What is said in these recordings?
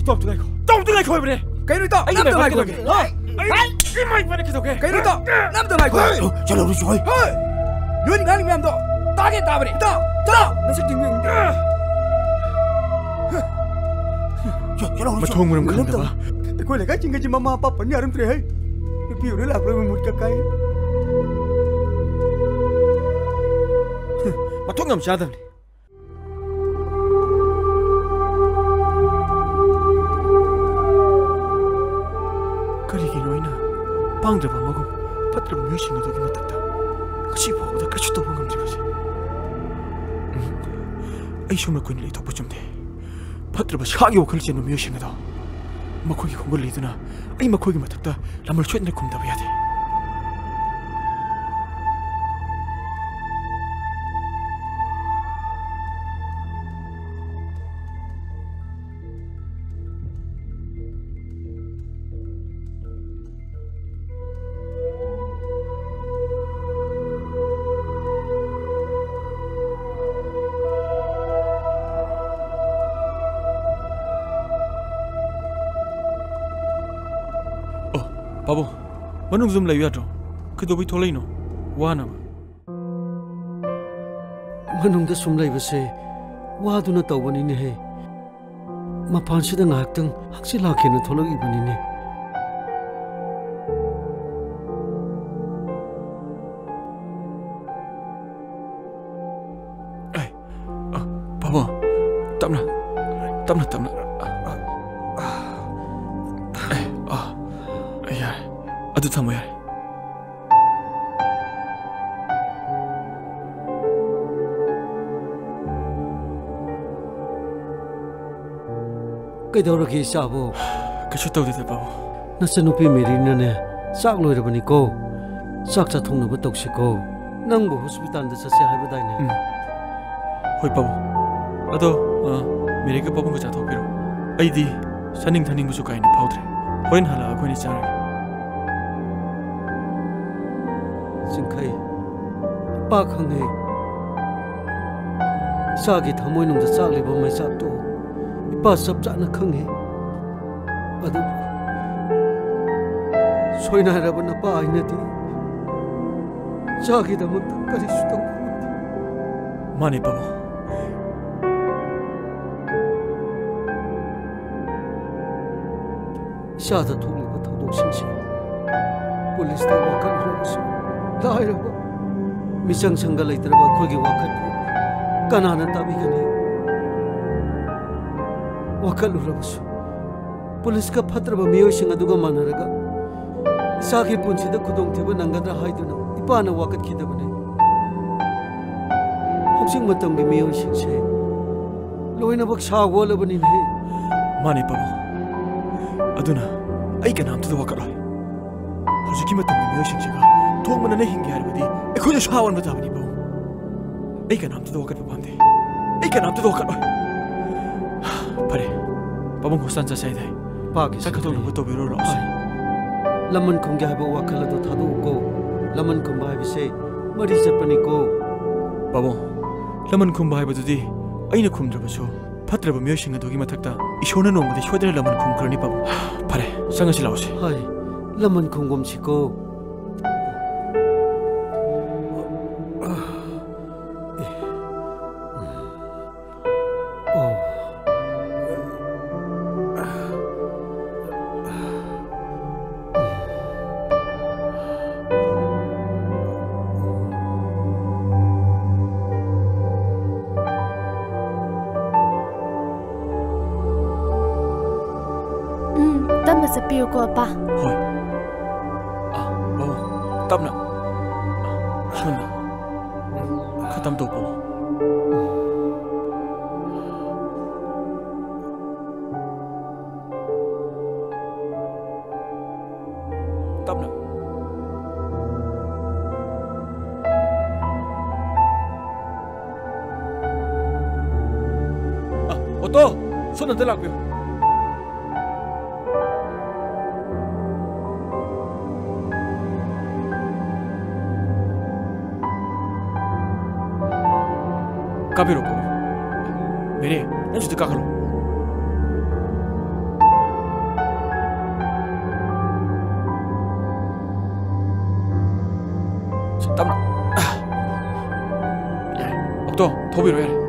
Stop tengah kau beri. Kau itu, nam tengah kau. Ini mana kita ke? Kau itu, nam tengah kau. Jangan lupa cuy. Lu ni kan memang tu. Target tak beri. Tak. Nasi tinggi. Jangan lupa. Macam orang kan tu. Kau lekas cingga cima mama apa ni arum terhai. Tapi udah lah kalau memut kakai. Macam ngam siapa ni? 방들바 먹음 파트르바 뮤싱을 도기 못했다. 그치 보다 같이 또 먹음 들어지. 이 쇼mer 군일이 덮어 좀 돼. 파트르바 샤기 오컬지는 뮤싱이다. 막고기 공부를 리드나 이 막고기 맡았다. 라물 최근에 곰답해야 돼. 바보, 만ung zoom lagi ada. Kedobi tolai no, wana. Manung dah zoom lagi bese, wadu na tahu bani ni. Mapan sedang ngaktung, haksi laki na tolong ibu ni. Babo, tamna. Aduh tamu ya. Kaidaw lagi sabo. Kacau tahu dia babu. Nasa nupi merina ne, sak loy rabani ko, sak catung na betok si ko, nang bo hospital dah sasi hai badai ne. Hoi babu. Aduh, mereka babu kerja tahu biru. Aidi, saning thaning musuh kain powder. Hoin hala aku ni cari. Singkai, pak hangai, sagi thamoi nung dah sak leba mai sak tu, ipa sab cak nak hangai, aduh, soi na raba na pa ay nati, sagi dah mutak kali sutang pun. Mani babu. Siapa tu leba tahu dok singsi. Police ता वाकल रबसु लाइरब मिचंग संग लेतरब खोगी वाकल कनाना ताबी गनी वाकल रबसु पुलिस का फत्रब मियोय सिंग अदुगा मानरगा इसागी पुंसिदा खुदोंग थेब नंगदरा हाइदुना इपाना वाकत खिदबने हौसिंग मतंगी मियोय सिंगसे लोइनबक सागोलबनी ने माने पाबो अदुना आई का नाम तो वाकल हौजिकी मतंगी मियोय सिंगसेगा थोंगमना ने हिंगे हारबदी एखोय सावन बताबनी बो आई का नाम तो वाकल पांदे आई का नाम तो वाकल फरे पाबो होसान जासाइदे पाके सकथो न तो बिरो रस लमन खुंगे हाबो वाकल दो थादो को लमन खुंबा हाबिसे मरि चपनी को पाबो लमन खुंबा हाबदुदी अइना खुमद्रबसु फत्रब मियोसिंग अदुगी मथक्ता इशोरना नोंगदि सोदरे लमन खुमखरनी पाबो फरे संगसि लावसे हाय लमन खुंगोम सिको पियो को अपा होय बाबू तब ना सुन खत्म तो पाओ तब ना ओतो सुन अंदर लाग पियो कभी रोको मेरे नजदीक का करो तब अब तो भी रो यार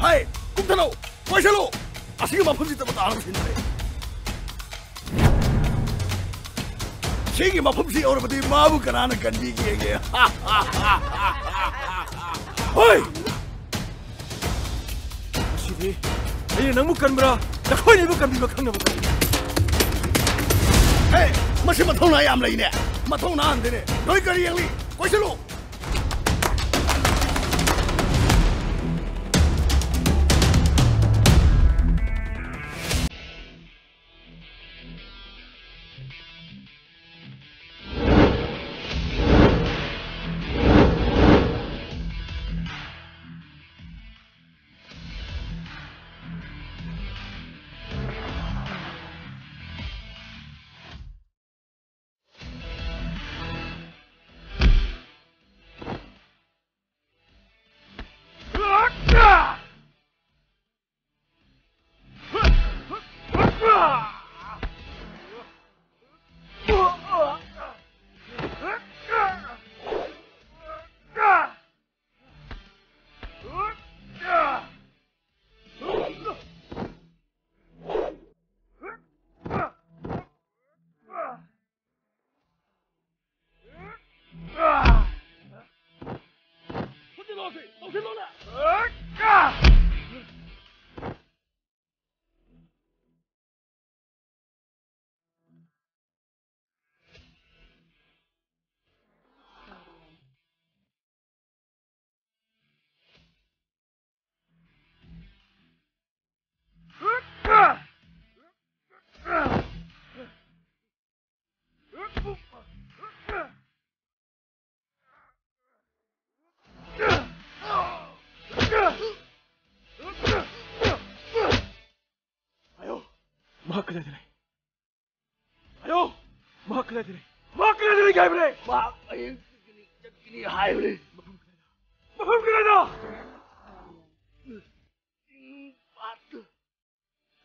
하이 꿈타노 와이샬로 아시가 마품지 때부터 알아보신다네 Sige mapumsi orang beti mabu kerana kandi gege. Hoi. Sini, ini nang bukan bra. Dah kau ini bukan bimak kang apa? Hey, masih matong na ayam lagi ni. Matong na ande ni. Noi kari yang li. Kau selo.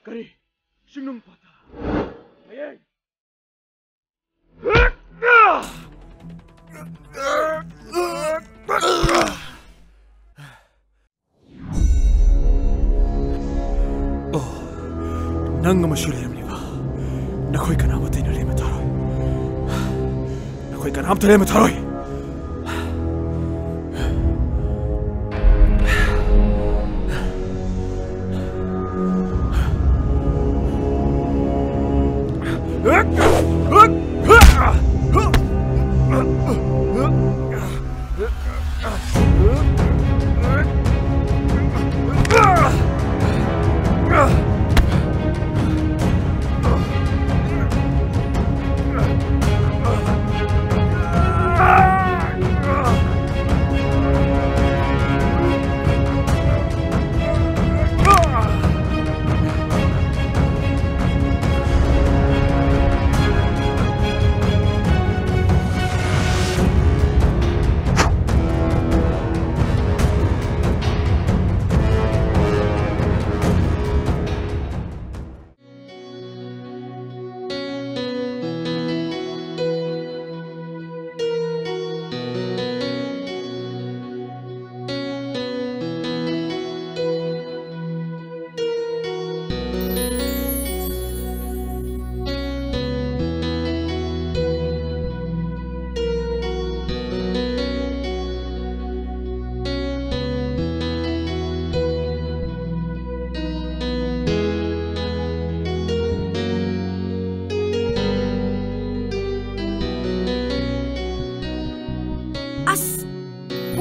Kari, CHINGNUNG-PAT. Ayay. Oh, nang masyulayam ni ba? Nakoy ka na matay na rin mataroy. Nakoy ka na matay na mataroy.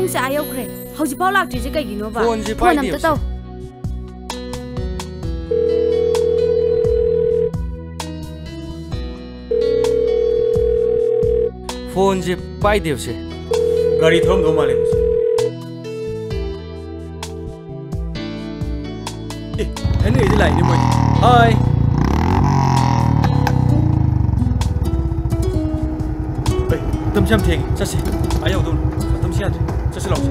Sa ayaw kre. Hauji pau lak tri je kai gino ba. Phone je pai nam ta tau. Phone je pai deu se. Gari thom do male musi. Hene idi lai ni moi. Hi. Ei, tâm chăm theng, chasi. Ayaw do. Tâm sian. Chasi long.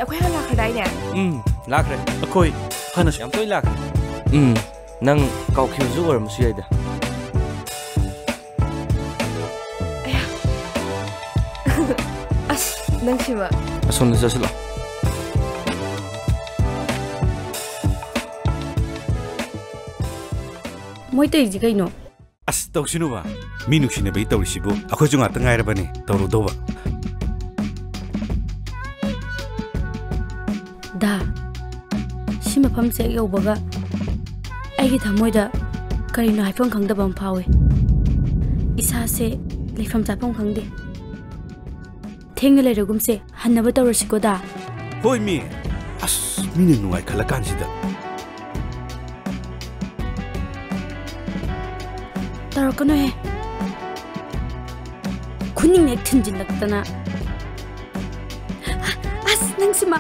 ꯑꯩꯈꯣꯏ ꯍꯥꯟꯅ ꯂꯥꯛꯈ꯭ꯔꯗꯥꯏꯅꯦ ꯂꯥꯛꯈ꯭ꯔꯦ ꯑꯩꯈꯣꯏ ꯍꯥꯟꯅꯁꯨ ꯌꯥꯝ ꯇꯣꯏꯅ ꯂꯥꯛꯈ꯭ꯔꯦ ꯅꯪ ꯀꯥꯎꯈꯤꯕꯁꯨ ꯑꯣꯏꯔꯝꯕꯁꯨ ꯌꯥꯏꯗ ꯑꯁ ꯅꯪ ꯁꯤꯃ ꯑꯁꯣꯝꯗ ꯆꯠꯁꯤꯜꯂꯣ ꯃꯣꯏ ꯇꯧꯔꯤꯁꯤ ꯀꯩꯅꯣ ꯑꯁ ꯇꯧꯁꯤꯅꯨꯕ ꯃꯤ ꯅꯨꯡꯁꯤꯅꯕꯒꯤ ꯇꯧꯔꯤꯁꯤꯕꯨ ꯑꯩꯈꯣꯏꯁꯨ ꯉꯥꯛꯇ ꯉꯥꯏꯔꯕꯅꯤ ꯇꯧꯔꯨꯗꯧꯕ ꯗꯥ ꯁꯤ ꯃꯐꯝꯁꯦ ꯌꯧꯕꯒ ꯑꯩꯒꯤ ꯊꯃꯣꯏꯗ ꯀꯔꯤꯅꯣ ꯍꯥꯏꯐꯝ ꯈꯪꯗꯕ ꯑꯃ ꯐꯥꯎꯏ ꯏꯁꯥꯁꯦ ꯂꯩꯐꯝ ꯆꯥꯐꯝ ꯈꯪꯗꯦ ꯊꯦꯡꯅ ꯂꯩꯔꯒꯨꯝꯁꯦ ꯍꯟꯅꯕ ꯇꯧꯔꯁꯤꯀꯣ ꯗꯥ ꯍꯣꯏ ꯃꯤ ꯑꯁ ꯃꯤꯅ ꯅꯨꯡꯉꯥꯏ ꯈꯜꯂꯀꯥꯟꯁꯤꯗ ꯇꯧꯔꯛꯀꯅꯣꯍꯦ ꯈꯨꯅꯤꯡ ꯍꯦꯛ ꯊꯤꯟꯖꯤꯜꯂꯛꯇꯅ ꯑꯁ ꯅꯪꯁꯤꯃ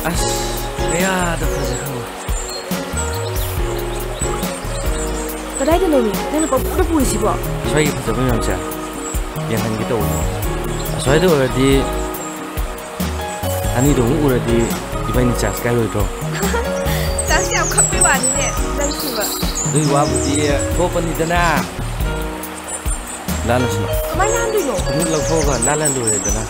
ꯑꯁ ꯀꯌꯥꯗ ꯐꯖꯈ꯭ꯔꯕ ꯀꯗꯥꯏꯗꯅꯣꯃꯤ ꯅꯪꯅ ꯄꯪꯄꯨꯗ ꯄꯨꯔꯤꯁꯤꯕꯣ ꯁ꯭ꯋꯥꯏꯒꯤ ꯐꯖꯕ ꯃꯌꯥꯝꯁꯦ ꯌꯦꯡꯍꯟꯒꯦ ꯇꯧꯕꯅꯤ ꯑꯁ꯭ꯋꯥꯏꯗ ꯑꯣꯏꯔꯗꯤ ꯑꯅꯤꯗꯣ ꯑꯃꯨꯛ ꯎꯔꯗꯤ 이번이 ꯆꯥꯟꯁ ꯀꯥꯏꯔꯣꯏꯗ꯭ꯔꯣ ꯆꯥꯟꯁ ꯌꯥꯝ ꯈꯛꯄꯩ ꯋꯥꯅꯤꯅꯦ ꯅꯪꯁꯤꯃ ꯑꯗꯨꯒꯤ ꯋꯥꯕꯨꯗꯤ ꯊꯣꯛꯄꯅꯤꯗꯅ ꯂꯥꯜꯂꯁꯤꯅ ꯀꯃꯥꯏꯅ ꯂꯥꯟꯗꯣꯏꯅꯣ ꯑꯃꯨꯛ ꯂꯧꯊꯣꯛꯑꯒ ꯂꯥꯜꯂ ꯂꯣꯏꯔꯦꯗꯅ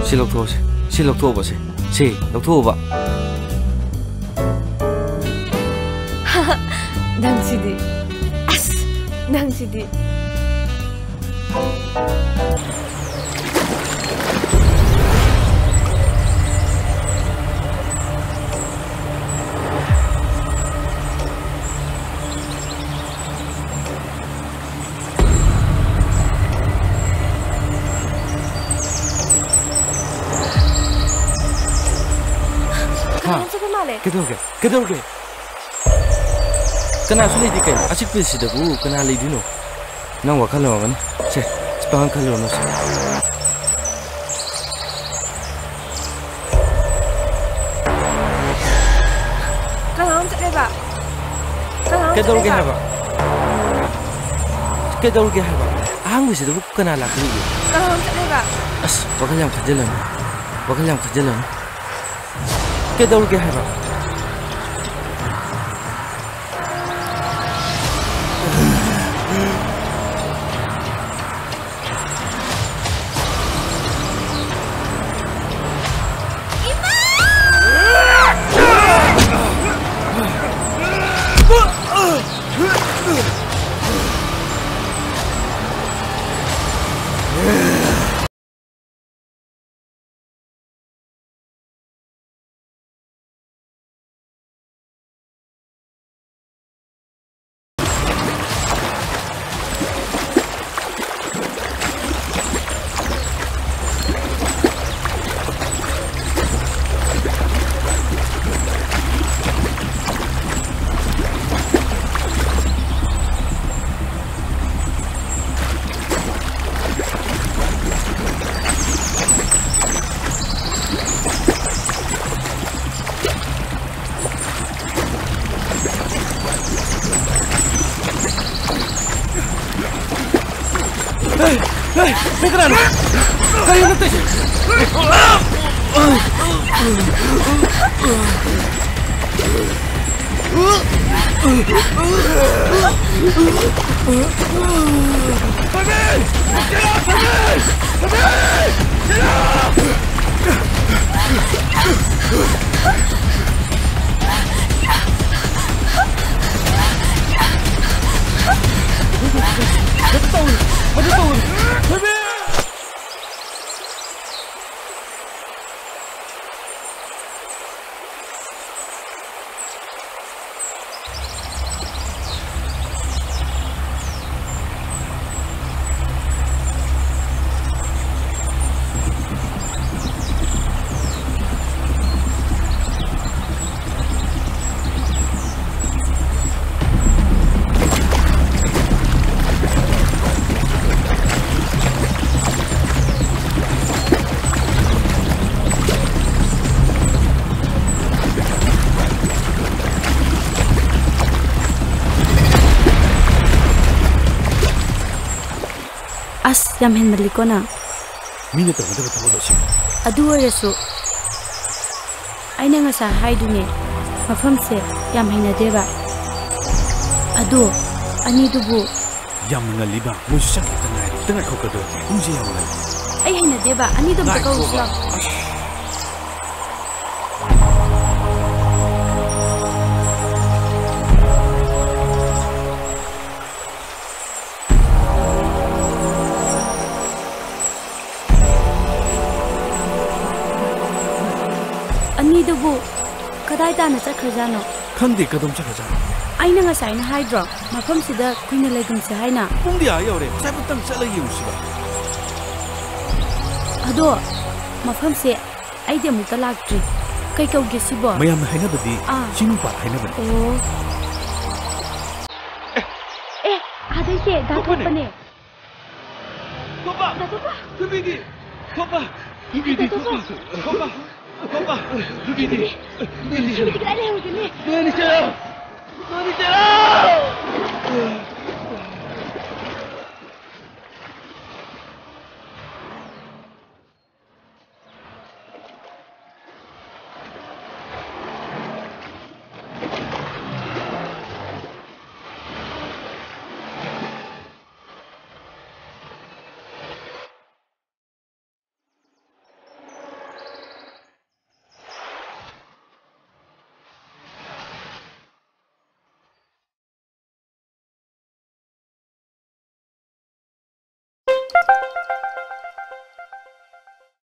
시 럭토세 시 럭토버세 시 럭토버 낭시디 아스 낭시디 그들게 그나 술래디 게 아직 비시다고 그나 리디노 난 와칼로 와간 제 스팡 칼로노 그럼 해봐 그들게 해봐 그들게 해봐 한국에서도 그나 라그리 그럼 해봐 아스 와칼량 가질라노 그들게 해봐 그라노 가리는 뜻이 yam hen malikona ꯃꯤꯅ ꯇꯧꯒꯗꯕ ꯊꯕꯛ ꯂꯣꯏꯁꯤꯟ adu oirasu aina ngasa haidune mafamse yam hainadeba adu ani dubu ꯌꯥꯝꯅ ꯉꯜꯂꯤꯕ ꯃꯣꯏꯁꯨ ꯆꯪꯈꯤꯇ ꯉꯥꯏꯔꯦ ꯈꯤꯇꯪ ꯉꯥꯏꯈꯣꯛꯀꯗꯣ ꯄꯨꯡꯁꯦ ꯌꯥꯝ ꯉꯜꯂꯤ ai hainadeba ani dum takawusla ani dubu kadai dana chakrajano ꯈꯪꯗꯦ ꯀꯗꯣꯝ ꯆꯠꯈ꯭ꯔꯖꯥꯠꯅꯣ aina ngasai na haidro mafam sida kuina legumse haina ꯄꯨꯡꯗꯤ ꯑꯥ ꯌꯧꯔꯦ ꯉꯁꯥꯏꯕꯨꯛꯇꯪ ꯆꯠꯂ ꯌꯦꯡꯉꯨꯁꯤꯕ ado mafam se aide mukta laktri kai kauge sibo ꯃꯌꯥꯝꯅ ꯍꯥꯏꯅꯕꯗꯤ ꯆꯤꯡꯅꯨꯡꯄꯥꯠ ꯍꯥꯏꯅꯕꯅꯤ oh adai se da thopane ꯊꯣꯛꯄ ꯊꯨꯕꯤꯗꯤ ꯊꯣꯛꯄ ꯊꯨꯕꯤꯗꯤ ꯊꯣꯛꯄ ꯊꯣꯛꯄ ꯊꯨꯕꯤꯗꯤ Kita ada yang begini. Mani chalo